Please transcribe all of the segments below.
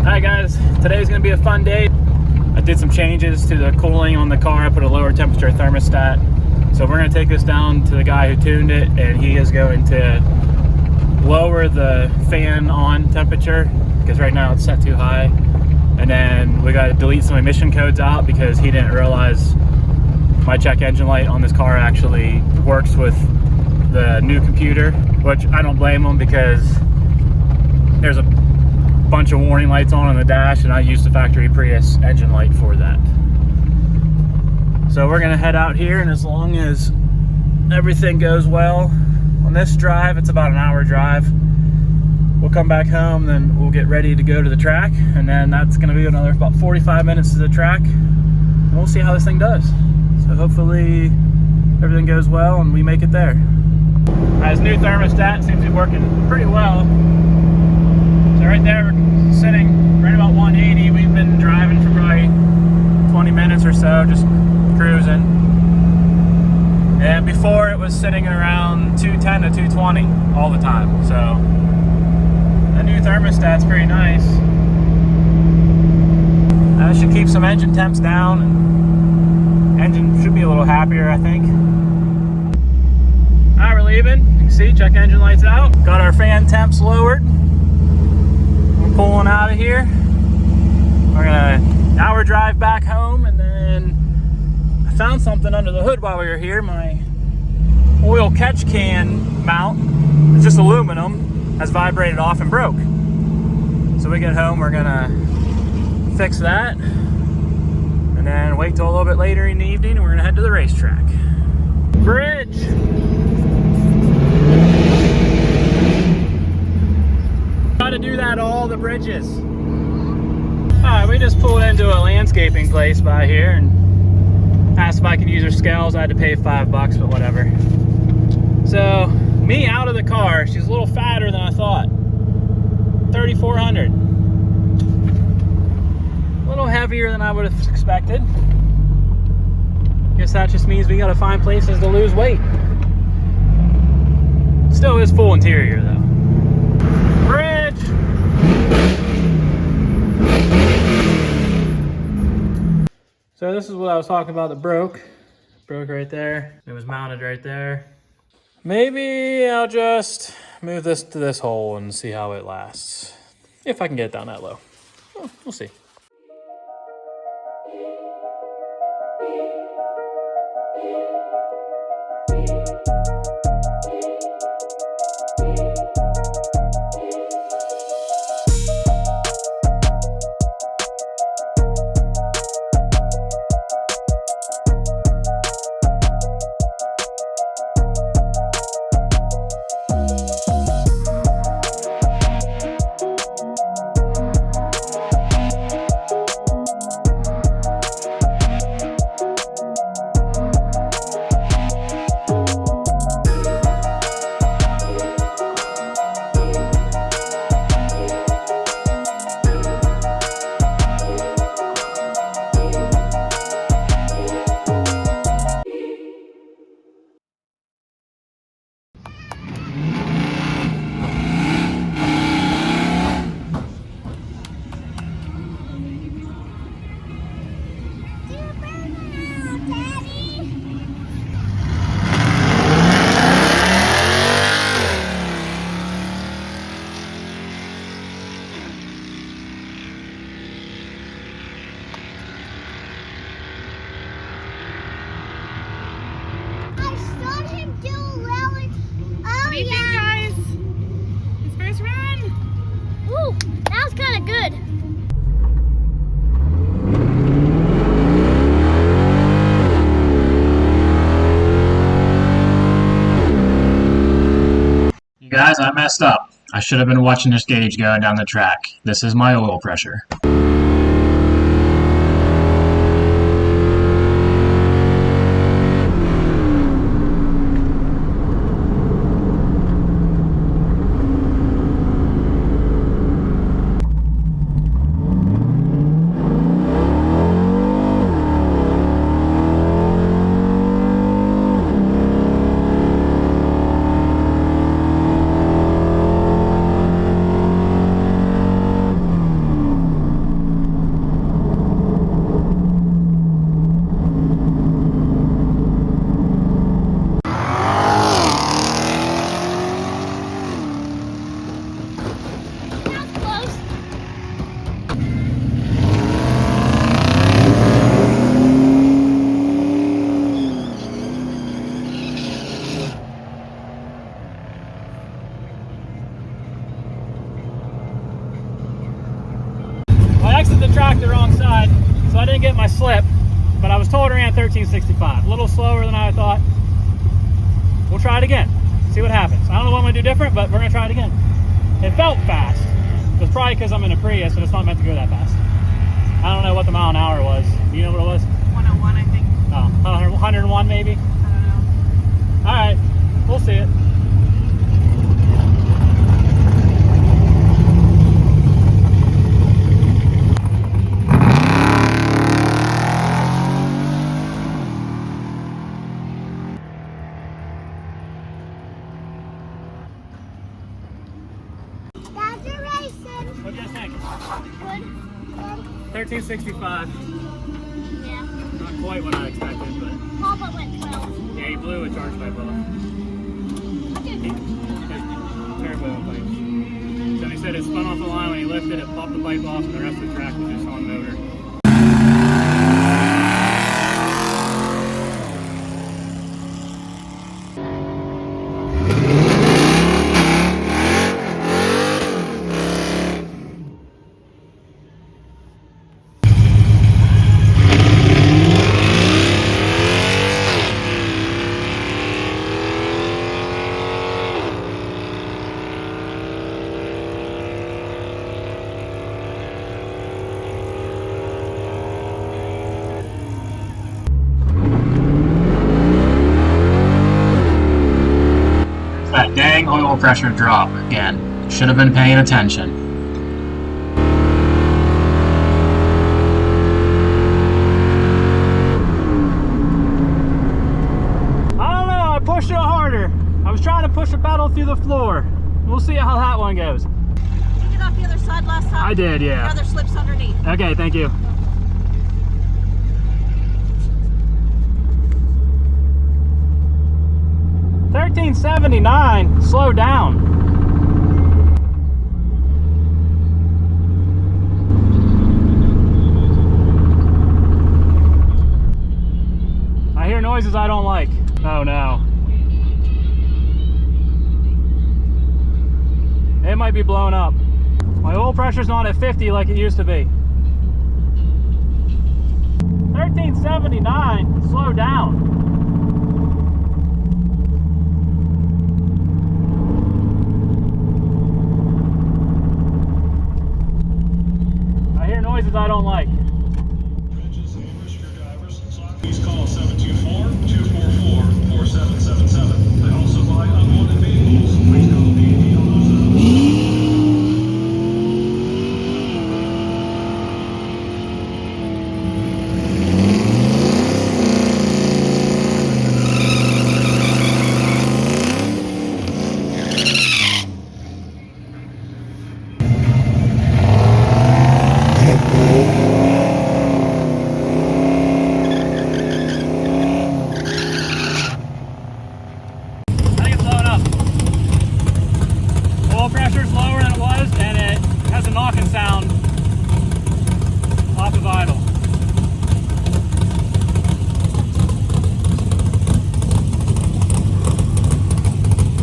Alright guys, today's going to be a fun day. I did some changes to the cooling on the car. I put a lower temperature thermostat. So we're going to take this down to the guy who tuned it, and he is going to lower the fan on temperature because right now it's set too high. And then we got to delete some emission codes out because he didn't realize my check engine light on this car actually works with the new computer, which I don't blame him because there's a bunch of warning lights on the dash, and I used the factory Prius engine light for that. So we're gonna head out here, and as long as everything goes well on this drive, it's about an hour drive, we'll come back home, then we'll get ready to go to the track, and then that's gonna be another about 45 minutes to the track, and we'll see how this thing does. So hopefully everything goes well and we make it there. This new thermostat seems to be working pretty well. So right there, we're sitting right about 180. We've been driving for probably 20 minutes or so, just cruising. And before it was sitting around 210 to 220 all the time. So the new thermostat's pretty nice. That should keep some engine temps down. And engine should be a little happier, I think. All right, we're leaving. You can see, check engine lights out. Got our fan temps lowered. Pulling out of here. We're gonna hour drive back home, and then I found something under the hood while we were here. My oil catch can mount, it's just aluminum, has vibrated off and broke. So we get home, we're gonna fix that, and then wait till a little bit later in the evening, and we're gonna head to the racetrack. Bridge. To do that all the bridges. Alright, we just pulled into a landscaping place by here and asked if I could use her scales. I had to pay $5, but whatever. So me out of the car, she's a little fatter than I thought. 3,400. A little heavier than I would have expected. Guess that just means we gotta find places to lose weight. Still is full interior though. Bridge. So this is what I was talking about that broke. Broke right there. It was mounted right there. Maybe I'll just move this to this hole and see how it lasts. If I can get it down that low. Well, we'll see. Guys, I messed up. I should have been watching this gauge going down the track. This is my oil pressure. I exited the track the wrong side, so I didn't get my slip, but I was told it ran 1365. A little slower than I thought. We'll try it again, see what happens. I don't know what I'm gonna do different, but we're gonna try it again. It felt fast. It's probably because I'm in a Prius and it's not meant to go that fast. I don't know what the mile an hour was. Do you know what it was? 101, I think. Oh, 101 maybe? I don't know. All right, we'll see it. What do you guys think? Good. 1365. Yeah. Not quite what I expected, but Papa went 12. yeah, he blew a charge pipe off. Okay. His turbo pipe. So he said it spun off the line when he lifted it, popped the pipe off, and the rest of the track was just on motor. That dang oil pressure drop again. Should have been paying attention. I don't know, I pushed it harder. I was trying to push the pedal through the floor. We'll see how that one goes. Did you get off the other side last time? I did, yeah. The other slips underneath. Okay, thank you. $13.79. Slow down. I hear noises I don't like. Oh no. It might be blown up. My oil pressure's not at 50 like it used to be. 13.79. Slow down. I hear noises I don't like. Please call 724-244-4777. They also buy unwanted vehicles. Please call the pressure's lower than it was, and it has a knocking sound off of idle.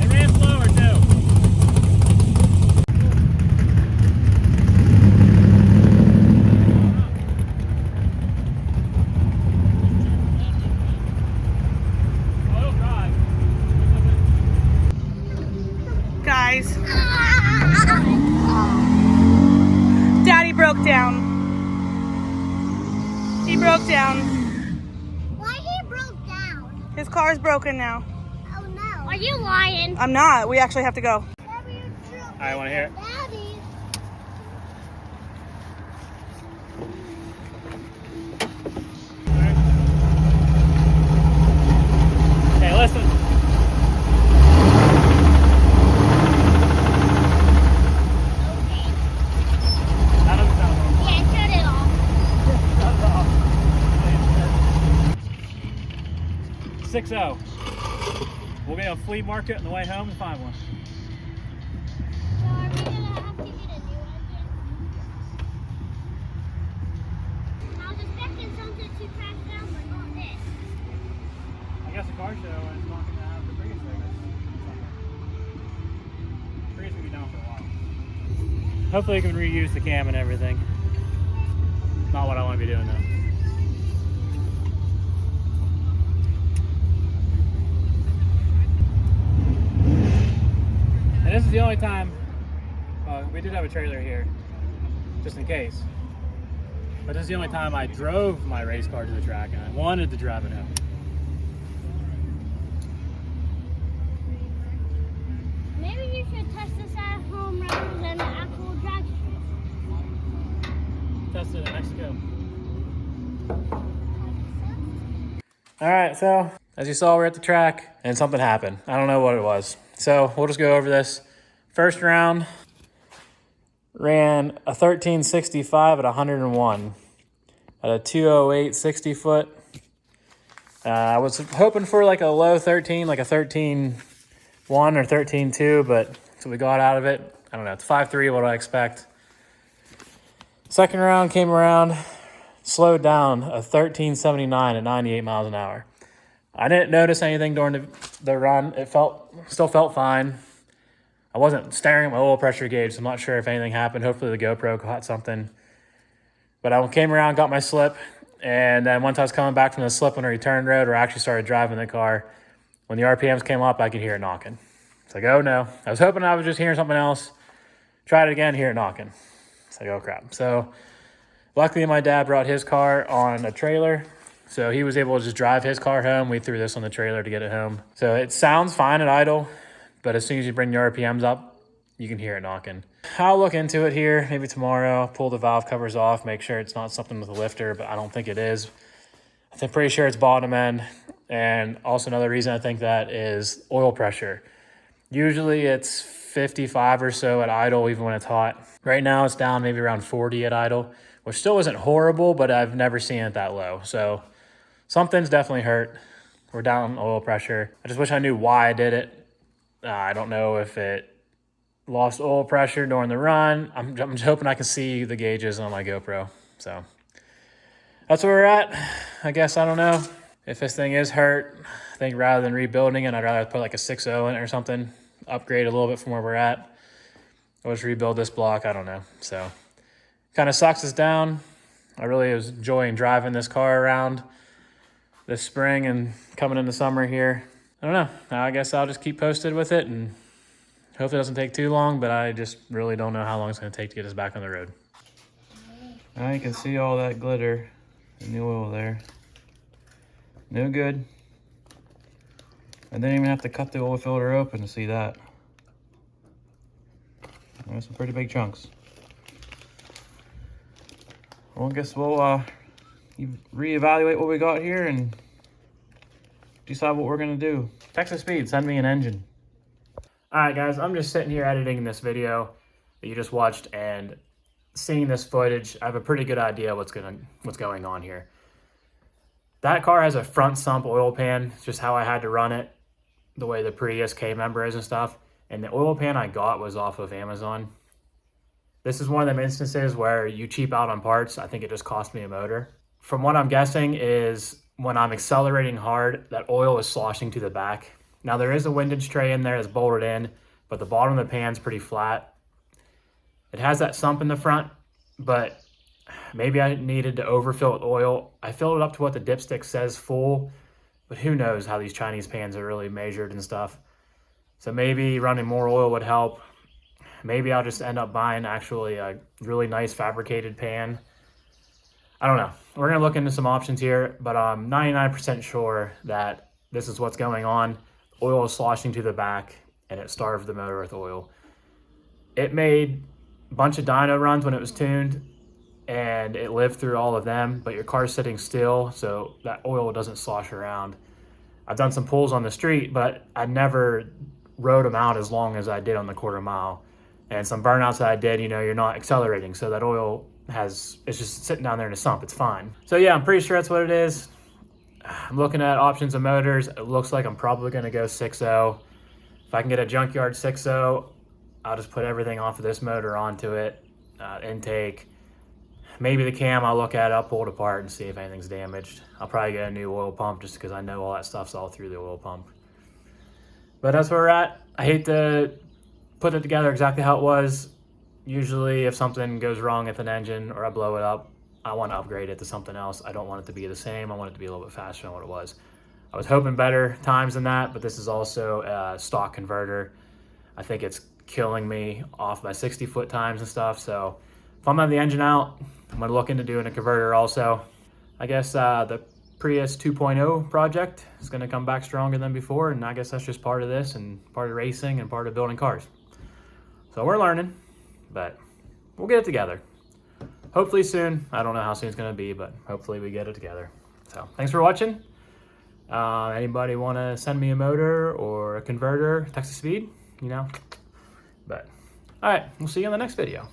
It ran slower too. Oh, it'll drive. Guys, Daddy broke down. He broke down. Why he broke down? His car's broken now. Oh no. Are you lying? I'm not. We actually have to go. I want to hear it. Daddy. Okay, listen. That doesn't sound normal. Yeah, shut it off. Shut it off. 6-0. We'll be on flea market on the way home and find one. So are we gonna have to get a new engine? I was expecting something to crash down, but not this. I guess a car show is not going to have the Prius service. Prius will be down for a while. Hopefully you can reuse the cam and everything. Not what I want to be doing though. And this is the only time, we did have a trailer here, just in case. But this is the only time I drove my race car to the track, and I wanted to drive it home. Maybe you should test this at home rather than the actual drag strip. Test it in Mexico. All right, so as you saw, we're at the track and something happened. I don't know what it was. So we'll just go over this. First round, ran a 1365 at 101 at a 208 60 foot. I was hoping for like a low 13, like a 13.1 or 13.2, but so we got out of it. I don't know, it's 5.3, what I expect. Second round came around, slowed down a 1379 at 98 miles an hour. I didn't notice anything during the run. It still felt fine. I wasn't staring at my oil pressure gauge, so I'm not sure if anything happened. Hopefully the GoPro caught something. But I came around, got my slip, and then once I was coming back from the slip on a return road, or I actually started driving the car, when the RPMs came up, I could hear it knocking. It's like, oh no. I was hoping I was just hearing something else. Tried it again, hear it knocking. It's like, oh crap. So luckily my dad brought his car on a trailer, so he was able to just drive his car home. We threw this on the trailer to get it home. So it sounds fine at idle, but as soon as you bring your RPMs up, you can hear it knocking. I'll look into it here, maybe tomorrow, pull the valve covers off, make sure it's not something with a lifter, but I don't think it is. I'm pretty sure it's bottom end. And also another reason I think that is oil pressure. Usually it's 55 or so at idle, even when it's hot. Right now it's down maybe around 40 at idle, which still isn't horrible, but I've never seen it that low. So something's definitely hurt. We're down on oil pressure. I just wish I knew why I did it. I don't know if it lost oil pressure during the run. I'm just hoping I can see the gauges on my GoPro. So that's where we're at. I guess, I don't know. If this thing is hurt, I think rather than rebuilding it, I'd rather put like a 6.0 in it or something. Upgrade a little bit from where we're at. Or just rebuild this block, I don't know. So kind of sucks us down. I really was enjoying driving this car around this spring and coming into summer here. I don't know. I guess I'll just keep posted with it and hopefully it doesn't take too long, but I just really don't know how long it's going to take to get us back on the road. Now you can see all that glitter in the oil there. No good. I didn't even have to cut the oil filter open to see that. There's some pretty big chunks. Well, I guess we'll reevaluate what we got here and decide what we're gonna do. Texas Speed, send me an engine. All right, guys, I'm just sitting here editing this video that you just watched and seeing this footage. I have a pretty good idea what's going on here. That car has a front sump oil pan. It's just how I had to run it, the way the Prius K-member is and stuff. And the oil pan I got was off of Amazon. This is one of them instances where you cheap out on parts. I think it just cost me a motor. From what I'm guessing is when I'm accelerating hard, that oil is sloshing to the back. Now there is a windage tray in there that's bolted in, but the bottom of the pan's pretty flat. It has that sump in the front, but maybe I needed to overfill with oil. I filled it up to what the dipstick says full, but who knows how these Chinese pans are really measured and stuff. So maybe running more oil would help. Maybe I'll just end up buying actually a really nice fabricated pan. I don't know. We're gonna look into some options here, but I'm 99% sure that this is what's going on. Oil is sloshing to the back and it starved the motor with oil. It made a bunch of dyno runs when it was tuned, and it lived through all of them, but your car's sitting still, so that oil doesn't slosh around. I've done some pulls on the street, but I never rode them out as long as I did on the quarter mile. And some burnouts that I did, you know, you're not accelerating, so that oil it's just sitting down there in a sump. It's fine. So yeah, I'm pretty sure that's what it is. I'm looking at options of motors. It looks like I'm probably gonna go 6.0. If I can get a junkyard 6.0, I'll just put everything off of this motor onto it, intake. Maybe the cam I'll look at, I'll pull it apart and see if anything's damaged. I'll probably get a new oil pump just because I know all that stuff's all through the oil pump. But that's where we're at. I hate to put it together exactly how it was. Usually if something goes wrong with an engine or I blow it up, I want to upgrade it to something else. I don't want it to be the same. I want it to be a little bit faster than what it was. I was hoping better times than that, but this is also a stock converter. I think it's killing me off my 60-foot times and stuff. So if I'm having the engine out, I'm gonna look into doing a converter also. I guess the Prius 2.0 project is gonna come back stronger than before, and I guess that's just part of this and part of racing and part of building cars. So we're learning, but we'll get it together. Hopefully soon. I don't know how soon it's gonna be, but hopefully we get it together. So thanks for watching. Anybody want to send me a motor or a converter, text to speed, you know? But all right, we'll see you in the next video.